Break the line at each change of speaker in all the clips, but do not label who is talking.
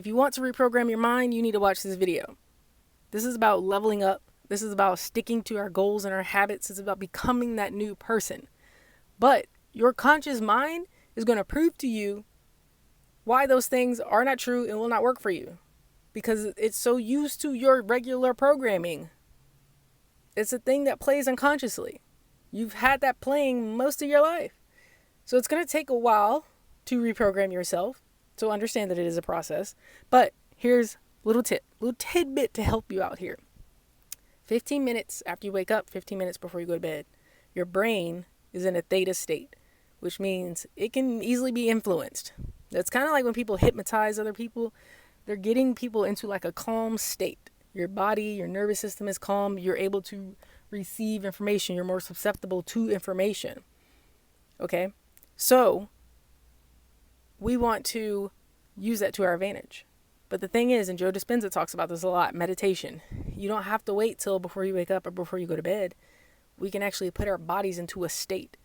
If you want to reprogram your mind, you need to watch this video. This is about leveling up. This is about sticking to our goals and our habits. It's about becoming that new person. But your conscious mind is going to prove to you why those things are not true and will not work for you, because it's so used to your regular programming. It's a thing that plays unconsciously. You've had that playing most of your life. So it's going to take a while to reprogram yourself. So understand that it is a process. But here's a little tidbit to help you out here. 15 minutes after you wake up, 15 minutes before you go to bed, your brain is in a theta state, which means it can easily be influenced. That's kind of like when people hypnotize other people. They're getting people into like a calm state. Your body, your nervous system is calm. You're able to receive information. You're more susceptible to information. Okay? So we want to use that to our advantage. But the thing is, and Joe Dispenza talks about this a lot, meditation. You don't have to wait till before you wake up or before you go to bed. We can actually put our bodies into a state.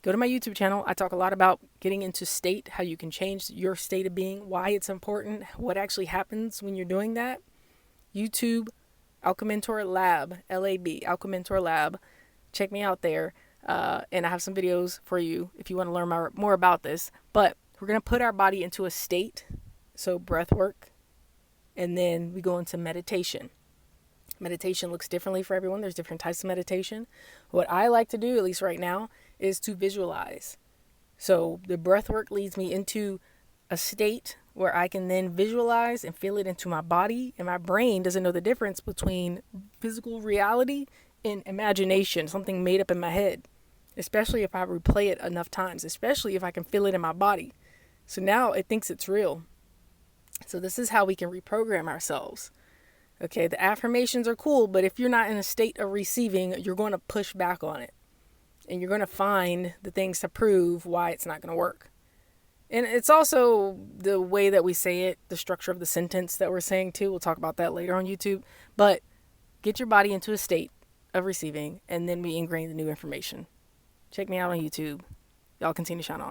Go to my YouTube channel. I talk a lot about getting into state, how you can change your state of being, why it's important, what actually happens when you're doing that. YouTube, Alchemy Mentor Lab, L-A-B, Alchemy Mentor Lab. Check me out there. And I have some videos for you if you want to learn more about this. But we're going to put our body into a state. So breath work. And then we go into meditation. Meditation looks differently for everyone. There's different types of meditation. What I like to do, at least right now, is to visualize. So the breath work leads me into a state where I can then visualize and feel it into my body. And my brain doesn't know the difference between physical reality and imagination, something made up in my head. Especially if I replay it enough times, especially if I can feel it in my body. So now it thinks it's real. So this is how we can reprogram ourselves. Okay, the affirmations are cool, but if you're not in a state of receiving, you're going to push back on it. And you're going to find the things to prove why it's not going to work. And it's also the way that we say it, the structure of the sentence that we're saying too. We'll talk about that later on YouTube. But get your body into a state of receiving, and then we ingrain the new information. Check me out on YouTube. Y'all continue to shine on.